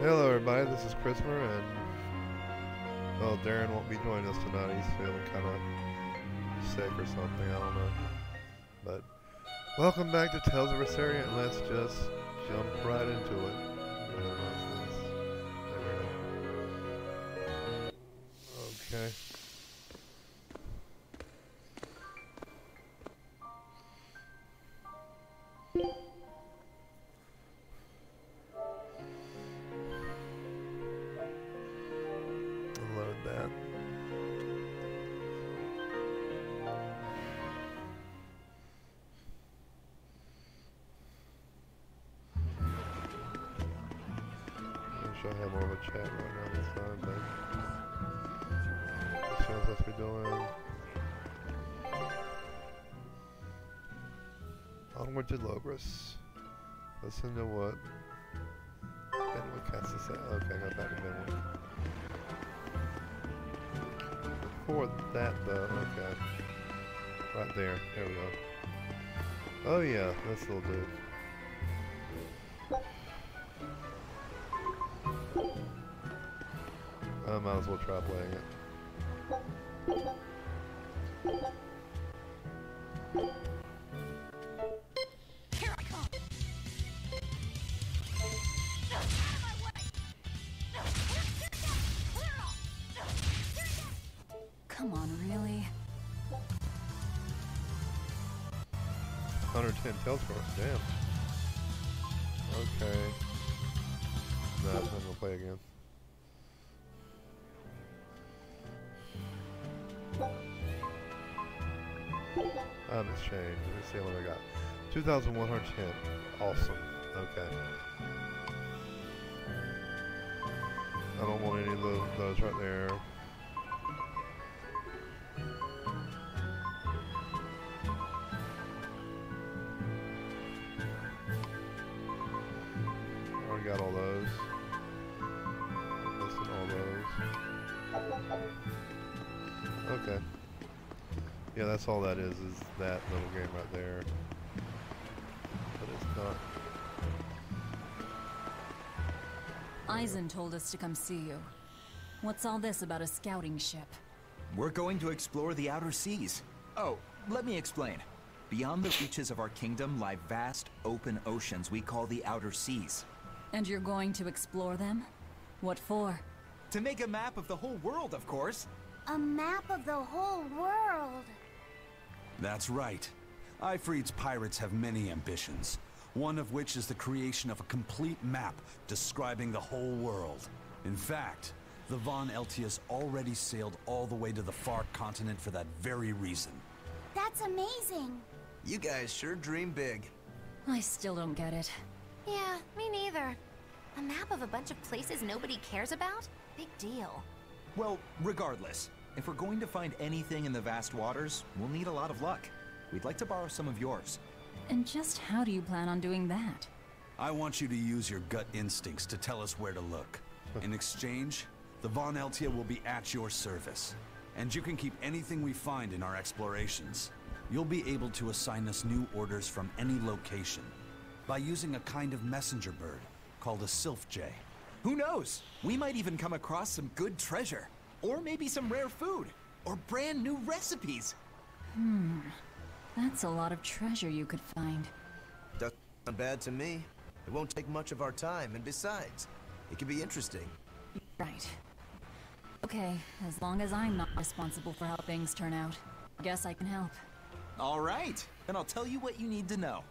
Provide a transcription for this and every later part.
Hello everybody, this is Christopher, and well, Darren won't be joining us tonight. He's feeling kind of sick or something, I don't know. But welcome back to Tales of Berseria, and let's just jump right into it. Okay. Load that. I wish I had more of a chat right now this time, but this shows what we're doing. Onward to Logros. Listen to what Benwick has to say. Okay, I got back to Benwick. Before that though, okay. Right there, there we go. Oh yeah, this little dude. I might as well try playing it. Here I come! No, out of my way! No, clear off! Come on, really? 110 tails for us, damn. Okay. Nah, I'm not gonna play again. It's changed. Let's see what I got. 2,110. Awesome. Okay. I don't want any of those right there. Already got all those. Listed all those. Okay. Yeah, that's all that is that little game right there. But it's not. Eisen told us to come see you. What's all this about a scouting ship? We're going to explore the outer seas. Oh, let me explain. Beyond the reaches of our kingdom lie vast, open oceans we call the outer seas. And you're going to explore them? What for? To make a map of the whole world, of course. A map of the whole world. That's right. Ifrit's pirates have many ambitions, one of which is the creation of a complete map describing the whole world. In fact, the Von Eltius already sailed all the way to the far continent for that very reason. That's amazing. You guys sure dream big. I still don't get it. Yeah, me neither. A map of a bunch of places nobody cares about? Big deal. Well, regardless, if we're going to find anything in the vast waters, we'll need a lot of luck. We'd like to borrow some of yours. And just how do you plan on doing that? I want you to use your gut instincts to tell us where to look. In exchange, the Von Eltia will be at your service. And you can keep anything we find in our explorations. You'll be able to assign us new orders from any location by using a kind of messenger bird called a sylph jay. Who knows? We might even come across some good treasure. Or maybe some rare food. Or brand new recipes. That's a lot of treasure you could find. Doesn't sound bad to me. It won't take much of our time, and besides, it could be interesting. Right. Okay, as long as I'm not responsible for how things turn out, I guess I can help. All right, then I'll tell you what you need to know.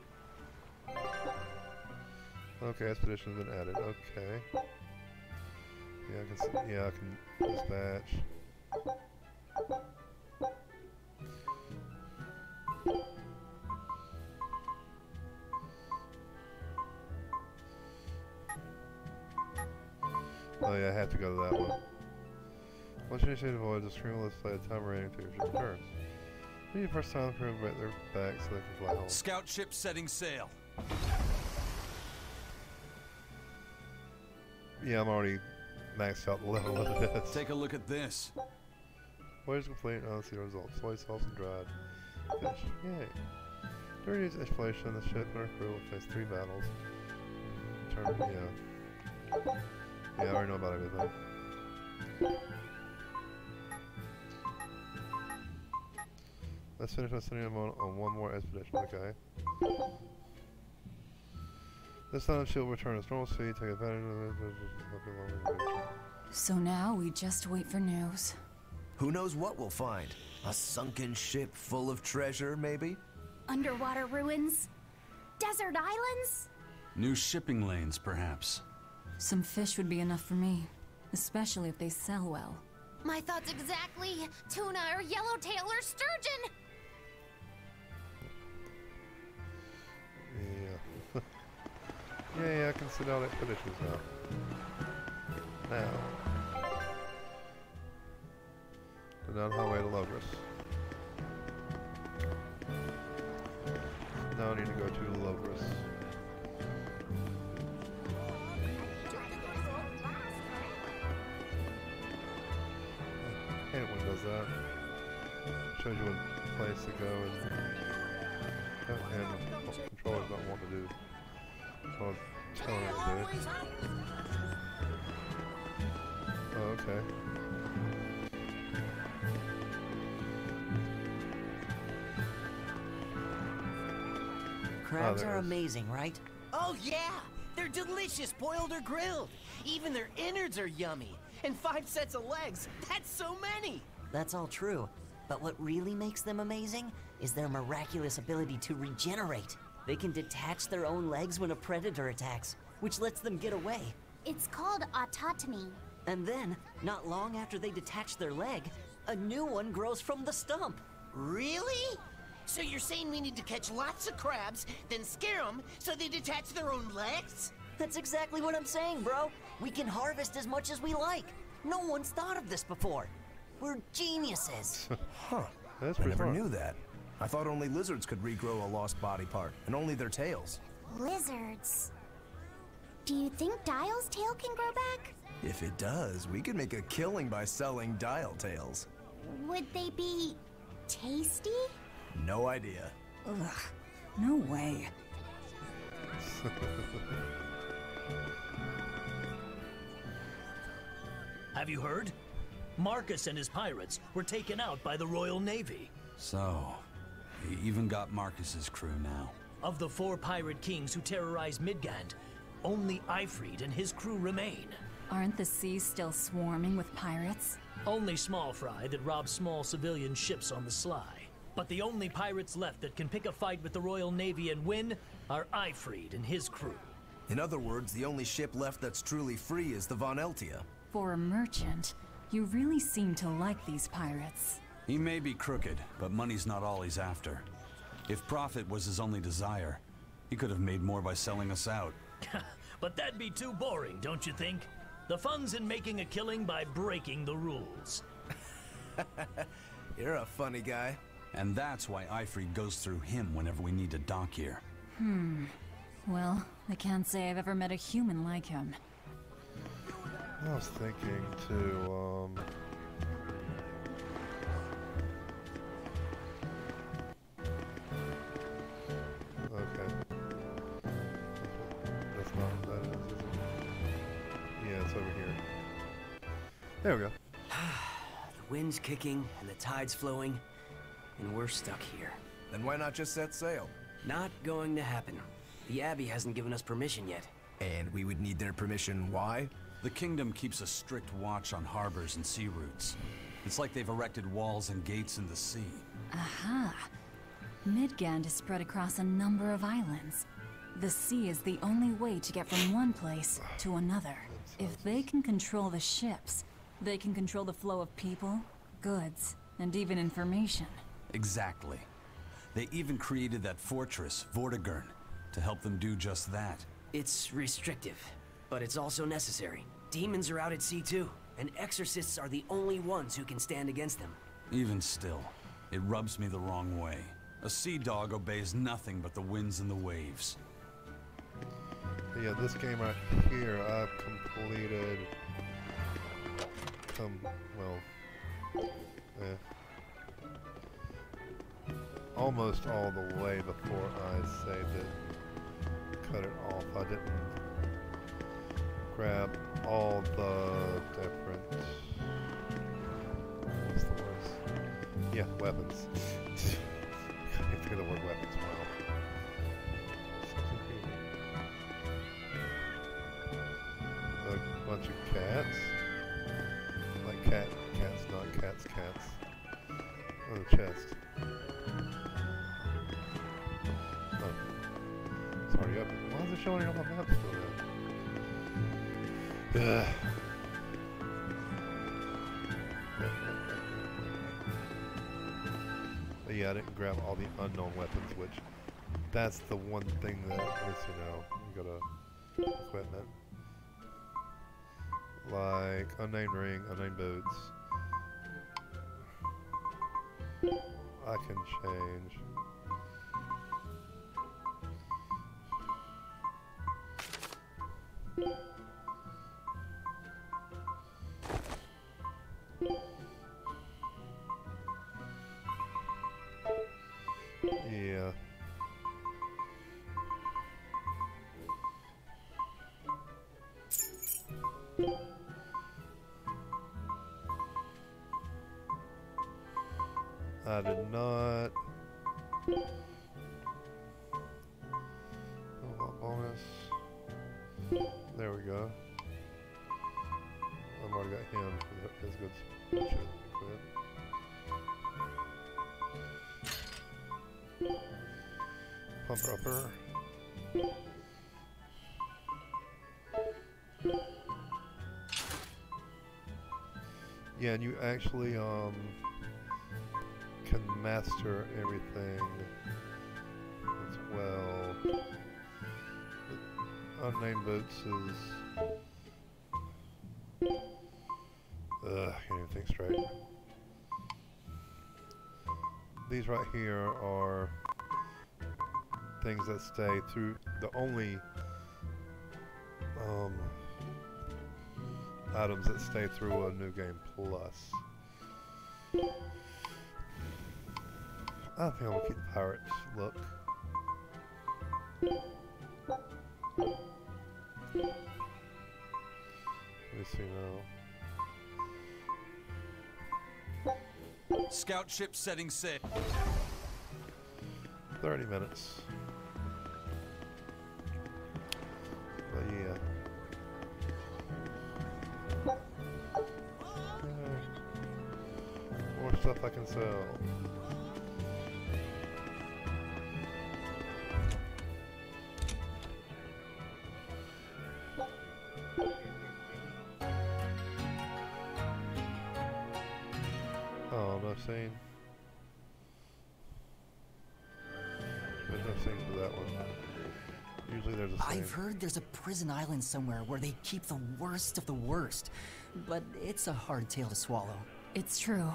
Okay, expedition's been added. Okay. Yeah, I can see, yeah, I can dispatch. Oh yeah, I have to go to that one. Once you initiate the voyage, the screen will display a time rating to your turns. Maybe the first time crew break their back so they can fly home. Scout ship setting sail. Yeah, I'm already maxed out the level of this. Take a look at this. Voyage complete, I don't see the results. Soy sauce and dried fish. Yay. During each exploration, the ship and our crew will face 3 battles. Turn, yeah. Yeah, I already know about everything. Let's finish my sending on one more expedition, okay. This time she'll return its normal speed, take advantage of it. So now we just wait for news. Who knows what we'll find? A sunken ship full of treasure, maybe? Underwater ruins? Desert islands? New shipping lanes, perhaps. Some fish would be enough for me, especially if they sell well. My thoughts exactly. Tuna or yellowtail or sturgeon. Yeah. Yeah, I can see all the expeditions now. Now. Go down highway to Logos. Now I need to go to Logos. I hate it when it does that. Shows you what place to go and controllers don't want to do. So I'm telling it to do it. Oh, okay. Crabs there are it is. amazing, right? Oh yeah! They're delicious, boiled or grilled. Even their innards are yummy. And 5 sets of legs, that's so many! That's all true. But what really makes them amazing is their miraculous ability to regenerate. They can detach their own legs when a predator attacks, which lets them get away. It's called autotomy. And then, not long after they detach their leg, a new one grows from the stump. Really? So you're saying we need to catch lots of crabs, then scare them so they detach their own legs? That's exactly what I'm saying, bro. We can harvest as much as we like. No one's thought of this before. We're geniuses. Huh. That's I pretty never smart. knew that. I thought only lizards could regrow a lost body part, and only their tails. Lizards. Do you think Dial's tail can grow back? If it does, we could make a killing by selling dial tails. Would they be tasty? No idea. Ugh, no way. Have you heard? Marcus and his pirates were taken out by the Royal Navy. So, he even got Marcus's crew now. Of the 4 pirate kings who terrorized Midgand, only Ifrid and his crew remain. Aren't the seas still swarming with pirates? Only small fry that rob small civilian ships on the sly. But the only pirates left that can pick a fight with the Royal Navy and win are Ifrid and his crew. In other words, the only ship left that's truly free is the Von Eltia. For a merchant, you really seem to like these pirates. He may be crooked, but money's not all he's after. If profit was his only desire, he could have made more by selling us out. But that'd be too boring, don't you think? The fun's in making a killing by breaking the rules. You're a funny guy. And that's why Ifrid goes through him whenever we need to dock here. Well, I can't say I've ever met a human like him. I was thinking to, okay. That's not what that is it? Yeah, it's over here. There we go. The wind's kicking and the tide's flowing, and we're stuck here. Then why not just set sail? Not going to happen. The Abbey hasn't given us permission yet. And we would need their permission, why? The kingdom keeps a strict watch on harbors and sea routes. It's like they've erected walls and gates in the sea. Aha! Midgand is spread across a number of islands. The sea is the only way to get from one place to another. If they can control the ships, they can control the flow of people, goods, and even information. Exactly. They even created that fortress, Vortigern, to help them do just that. It's restrictive, but it's also necessary. Demons are out at sea too, and exorcists are the only ones who can stand against them. Even still, it rubs me the wrong way. A sea dog obeys nothing but the winds and the waves. Yeah, this game right here, I've completed, almost all the way before I saved it. Cut it off. I didn't grab all the different, what's the word? Yeah, weapons. I can't think of the word weapons well. A bunch of cats. Like cats, not cats. Oh, the chest. Oh. Sorry, up. Why is it showing on my map still there? But yeah, I didn't grab all the unknown weapons, which that's the one thing that is, you know, you gotta equipment. Like unnamed ring, unnamed boots. I can change. Yeah. I did not. Oh, bonus. There we go. I've already got him for his good equip. Pumper upper. Yeah, and you actually can master everything as well. Unnamed boots is can't even think straight. These right here are things that stay through the only items that stay through a new game plus. I think I'm gonna keep the pirates look. Let me see now. Scout ship setting sail. 30 minutes. But yeah. More stuff I can sell. Oh, no scene. There's no scene for that one. Usually there's a scene. I've heard there's a prison island somewhere where they keep the worst of the worst, but it's a hard tale to swallow. It's true.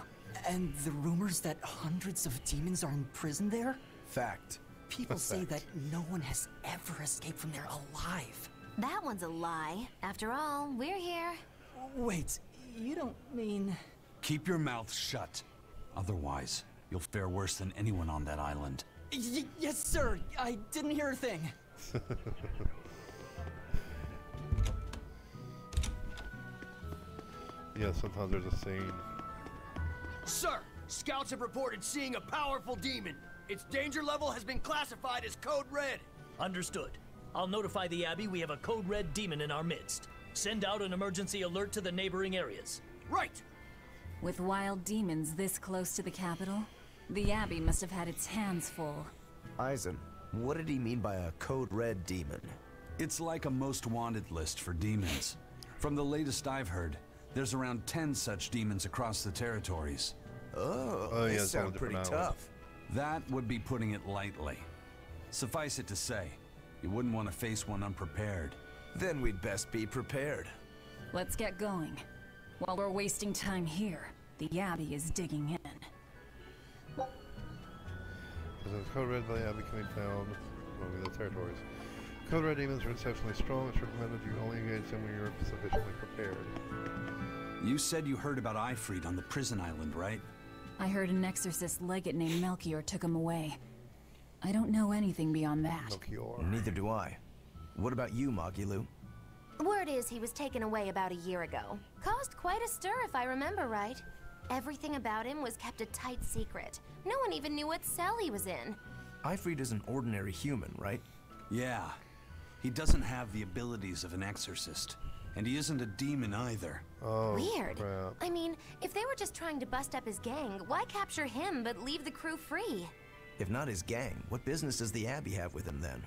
And the rumors that hundreds of demons are in prison there? Fact. People say that no one has ever escaped from there alive. That one's a lie. After all, we're here. Wait, you don't mean... Keep your mouth shut. Otherwise, you'll fare worse than anyone on that island. Yes, sir. I didn't hear a thing. Yeah, sometimes there's a scene. Sir, scouts have reported seeing a powerful demon. Its danger level has been classified as Code Red. Understood. I'll notify the Abbey we have a Code Red demon in our midst. Send out an emergency alert to the neighboring areas. Right! With wild demons this close to the capital, the Abbey must have had its hands full. Eisen, what did he mean by a Code Red demon? It's like a most wanted list for demons. From the latest I've heard, there's around 10 such demons across the territories. Oh, yeah, they it's all sound pretty different tough. That would be putting it lightly. Suffice it to say, you wouldn't want to face one unprepared. Then we'd best be prepared. Let's get going. While we're wasting time here, the Abbey is digging in. Because Code Red by the Abbey can be found among the territories. Code Red demons are exceptionally strong. It's recommended you only engage them when you're sufficiently prepared. You said you heard about Ifrit on the prison island, right? I heard an exorcist legate named Melchior took him away. I don't know anything beyond that. Melchior. Neither do I. What about you, Magilou? Word is he was taken away about a year ago. Caused quite a stir if I remember right. Everything about him was kept a tight secret. No one even knew what cell he was in. Ifrit is an ordinary human, right? Yeah. He doesn't have the abilities of an exorcist. And he isn't a demon either. Oh, Weird. crap. I mean, if they were just trying to bust up his gang, why capture him but leave the crew free? If not his gang, what business does the Abbey have with him then?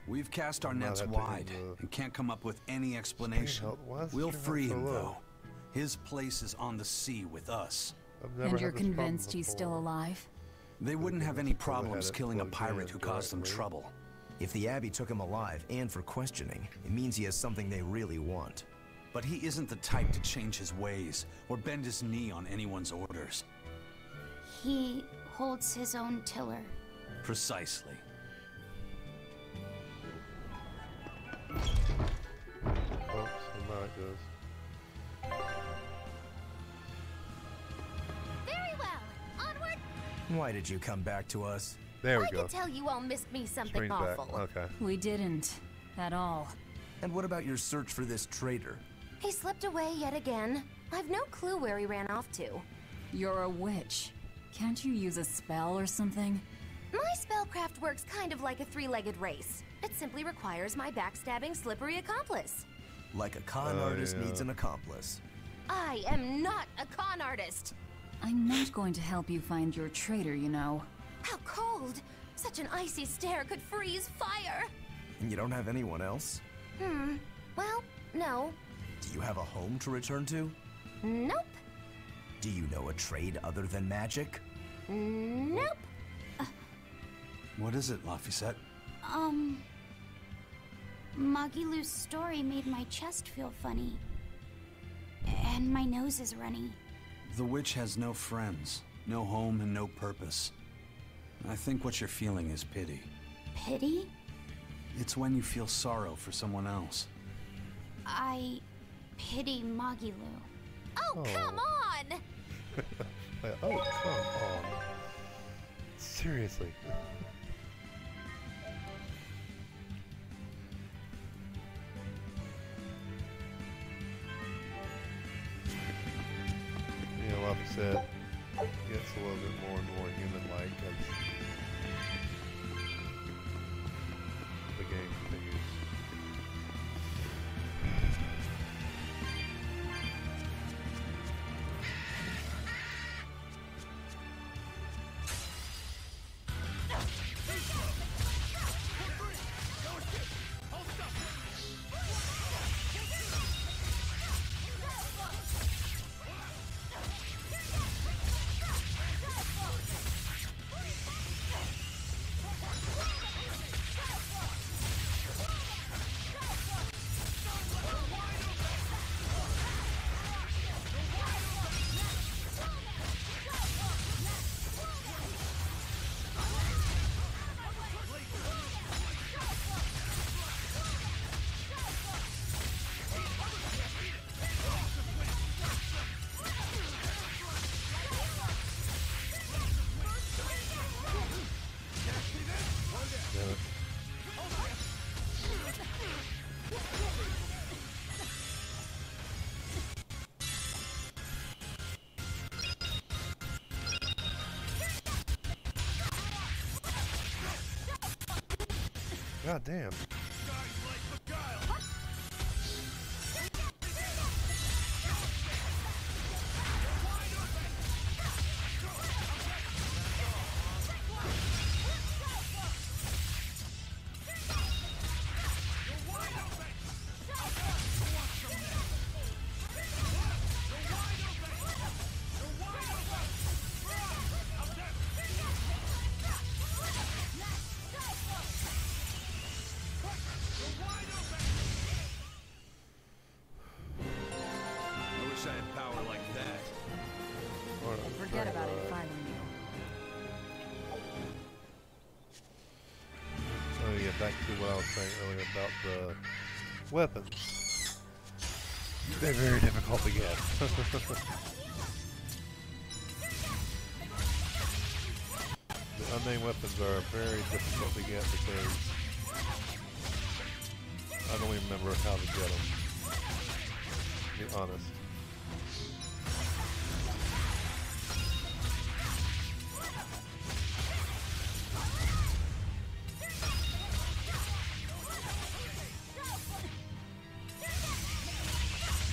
We've cast our Might nets have to wide do the- and can't come up with any explanation. Why is the We'll string free so him, low? though. His place is on the sea with us. I've never And you're had this problem convinced he's still before. alive? They wouldn't have Because any I probably problems had it killing a plugged pirate in who caused them directly. trouble. If the Abbey took him alive and for questioning, it means he has something they really want. But he isn't the type to change his ways or bend his knee on anyone's orders. He holds his own tiller. Precisely. Oh, so now it goes. Very well. Onward. Why did you come back to us? There we I go. could tell you all missed me something Screen's back. awful. Okay. We didn't. At all. And what about your search for this traitor? He slipped away yet again. I've no clue where he ran off to. You're a witch. Can't you use a spell or something? My spellcraft works kind of like a three-legged race. It simply requires my backstabbing, slippery accomplice. Like a con Oh, artist yeah. needs an accomplice. I am not a con artist. I'm not going to help you find your traitor, you know. How cold! Such an icy stare could freeze fire! And you don't have anyone else? Well, no. Do you have a home to return to? Nope. Do you know a trade other than magic? Nope. What is it, Laphicet? Magilu's story made my chest feel funny. And my nose is runny. The witch has no friends, no home, and no purpose. I think what you're feeling is pity. Pity? It's when you feel sorrow for someone else. I pity Magilu. Oh, come on! Like, oh, come on. Seriously. You know, like I said, it gets a little bit more and more human-like as the game continues. Damn it. God damn. I wish I had power like that. What a Forget about it if drag. I were you. Oh yeah, back to what I was saying earlier about the weapons. They're very difficult to get. The unnamed weapons are very difficult to get because I don't even remember how to get them. honest.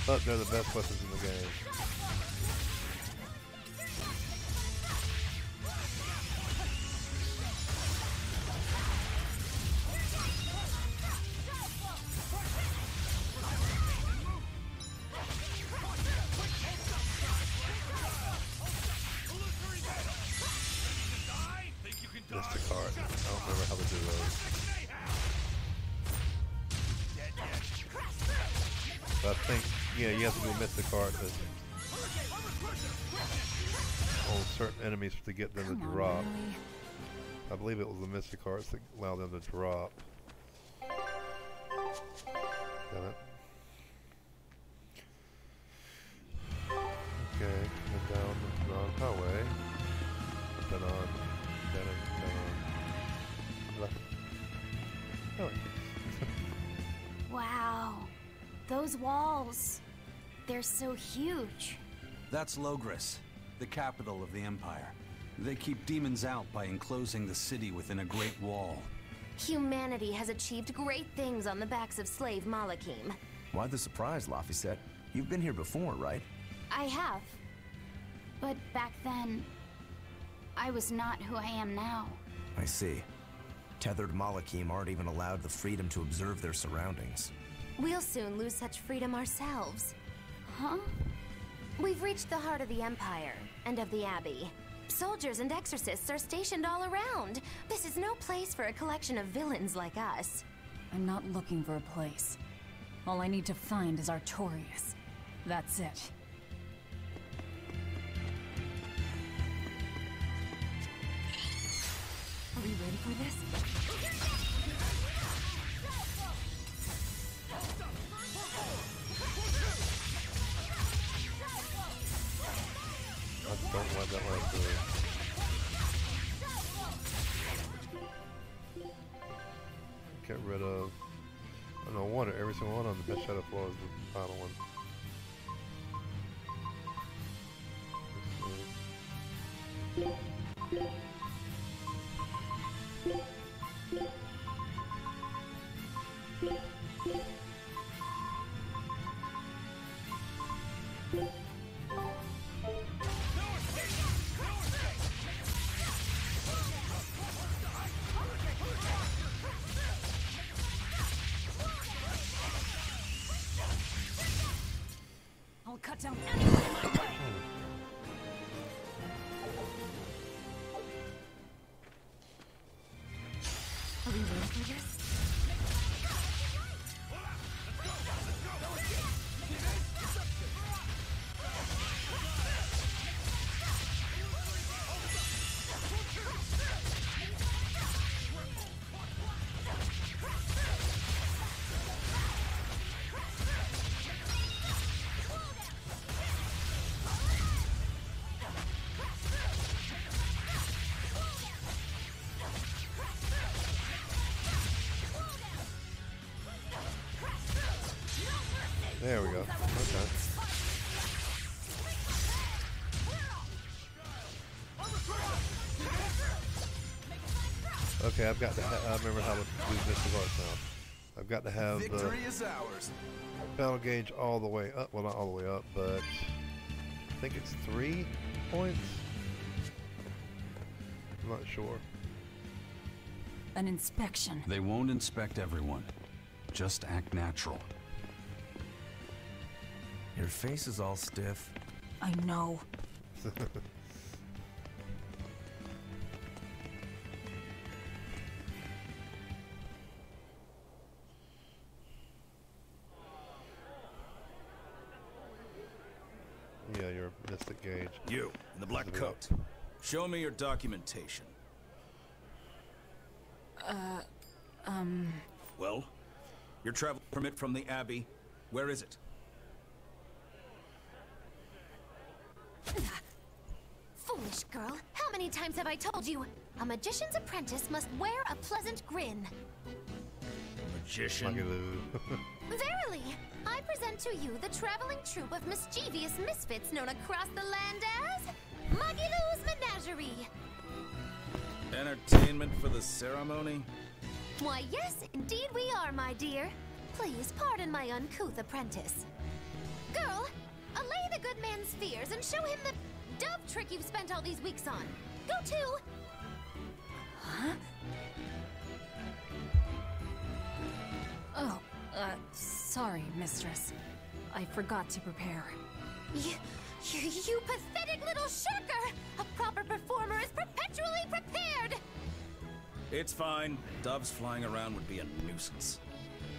But they're the best weapons in the game. Missed the card. I don't remember how to do those. But I think, yeah, you have to do Mystic Card on certain enemies to get them to drop. Really? I believe it was the Mystic Cards that allow them to drop. Got it. Okay, and down the highway. Then on, then on, left. Oh. Wow. Those walls. They're so huge. That's Logris, the capital of the Empire. They keep demons out by enclosing the city within a great wall. Humanity has achieved great things on the backs of slave Malakim. Why the surprise, Laphicet? You've been here before, right? I have. But back then, I was not who I am now. I see. Tethered Malakim aren't even allowed the freedom to observe their surroundings. We'll soon lose such freedom ourselves. Huh? We've reached the heart of the Empire, and of the Abbey. Soldiers and exorcists are stationed all around. This is no place for a collection of villains like us. I'm not looking for a place. All I need to find is Artorias. That's it. Are we ready for this? I don't like that last move. Get rid of. I don't want it. Every single one on the best shadow floor is the final one. I'll cut down anyone in my way. Are we ready for this? There we go. Okay. Okay, I've got to. I remember how to do Mystic Arts now. I've got to have the is ours. battle gauge all the way up. Well, not all the way up, but I think it's 3 points. I'm not sure. An inspection. They won't inspect everyone. Just act natural. Your face is all stiff. I know. Yeah, your Mystic Gauge. You, in the black coat. Show me your documentation. Well, your travel permit from the Abbey, where is it? Foolish girl, how many times have I told you? A magician's apprentice must wear a pleasant grin. Magician? Verily, I present to you the traveling troupe of mischievous misfits known across the land as Magilou's Menagerie. Entertainment for the ceremony? Why, yes, indeed we are, my dear. Please pardon my uncouth apprentice. Girl, allay the good man's fears and show him the dove trick you've spent all these weeks on. Go to... Huh? Oh, sorry, mistress. I forgot to prepare. You pathetic little shirker! A proper performer is perpetually prepared! It's fine. Doves flying around would be a nuisance.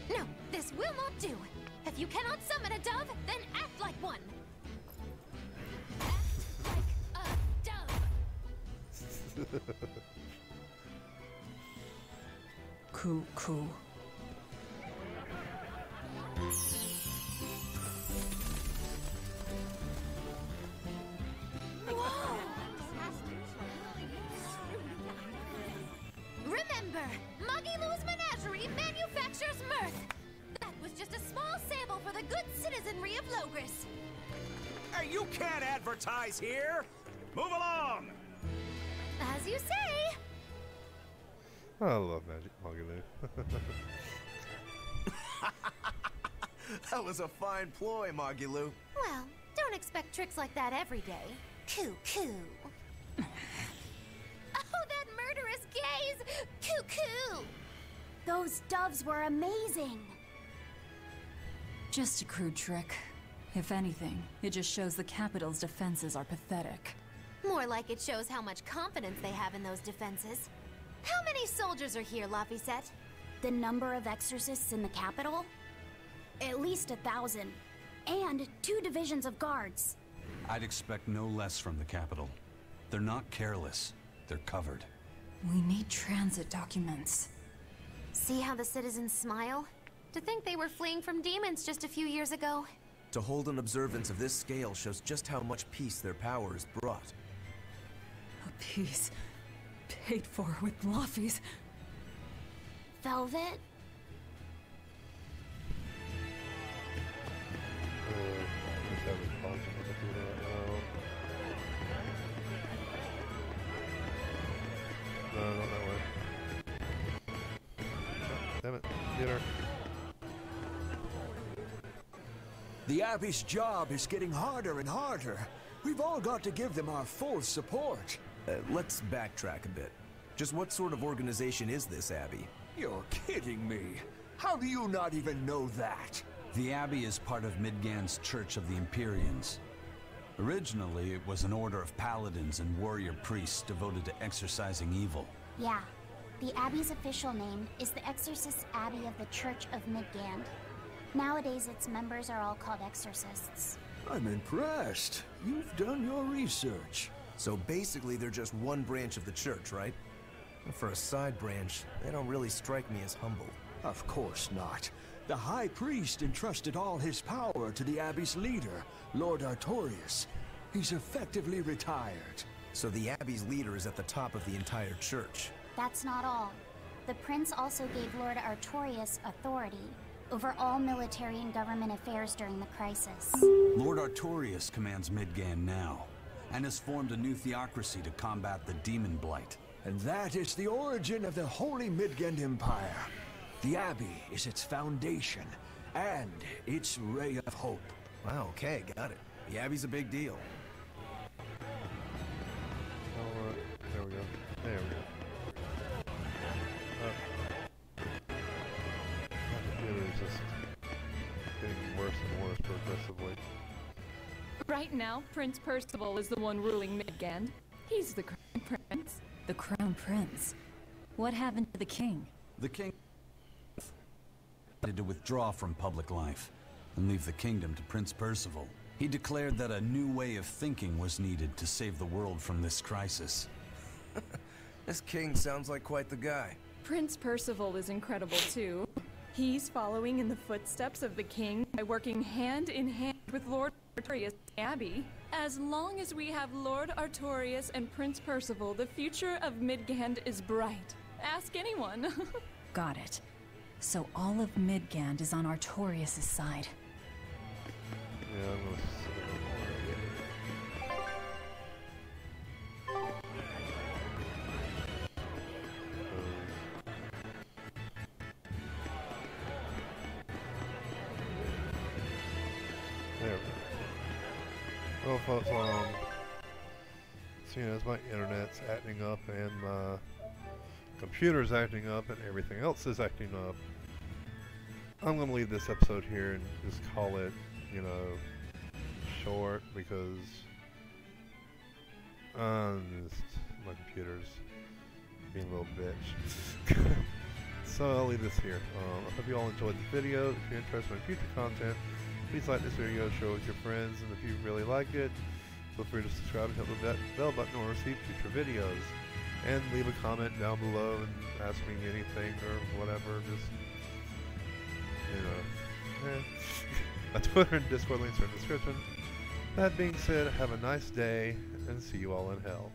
No, this will not do. If you cannot summon a dove, then act like one. Act like a dove. Coo. Whoa! Remember, Magilou's Menagerie manufactures mirth. That was just a small sample for the good citizenry of Logris. Hey, you can't advertise here! Move along! As you say. I love Magic Magilou. That was a fine ploy, Magilou. Well, don't expect tricks like that every day. Coo. Oh, that murderous gaze! Coo. Those doves were amazing. Just a crude trick. If anything, it just shows the capital's defenses are pathetic. More like it shows how much confidence they have in those defenses. How many soldiers are here, Laphicet? The number of exorcists in the capital? At least 1,000. And 2 divisions of guards. I'd expect no less from the capital. They're not careless. They're covered. We need transit documents. See how the citizens smile? To think they were fleeing from demons just a few years ago. To hold an observance of this scale shows just how much peace their power has brought. A piece paid for with Laffy's. Velvet? Let's have it pause on the computer right now. No, not that way. Damn it, theater. The Abbey's job is getting harder and harder. We've all got to give them our full support. Let's backtrack a bit. Just what sort of organization is this Abbey? You're kidding me. How do you not even know that? The Abbey is part of Midgand's Church of the Empyreans. Originally, it was an order of paladins and warrior priests devoted to exorcising evil. Yeah. The Abbey's official name is the Exorcist Abbey of the Church of Midgand. Nowadays, its members are all called exorcists. I'm impressed. You've done your research. So basically, they're just one branch of the church, right? For a side branch, they don't really strike me as humble. Of course not. The High Priest entrusted all his power to the Abbey's leader, Lord Artorius. He's effectively retired. So the Abbey's leader is at the top of the entire church. That's not all. The prince also gave Lord Artorius authority over all military and government affairs during the crisis. Lord Artorius commands Midgand now, and has formed a new theocracy to combat the demon blight. And that is the origin of the Holy Midgand Empire. The Abbey is its foundation, and its ray of hope. Wow, okay, got it. The Abbey's a big deal. There we go. There we go. It is just getting worse and worse progressively. Right now, Prince Percival is the one ruling Midgand. He's the Crown Prince. The Crown Prince? What happened to the king? The king decided to withdraw from public life and leave the kingdom to Prince Percival. He declared that a new way of thinking was needed to save the world from this crisis. This king sounds like quite the guy. Prince Percival is incredible too. He's following in the footsteps of the king by working hand in hand with Lord Artorius Abbey. As long as we have Lord Artorius and Prince Percival, the future of Midgand is bright. Ask anyone. Got it. So all of Midgand is on Artorias' side. Yeah, I'm gonna there we go. Well, folks, seeing as my internet's acting up and my computer's acting up and everything else is acting up, I'm gonna leave this episode here and just call it, you know, short, because my computer's being a little bitch. So I'll leave this here. I hope you all enjoyed the video. If you're interested in future content, please like this video, share it with your friends, and if you really like it, feel free to subscribe and hit the bell button to receive future videos. And leave a comment down below and ask me anything or whatever. Just, you know, my Twitter and Discord links are in the description. That being said, have a nice day, and see you all in hell.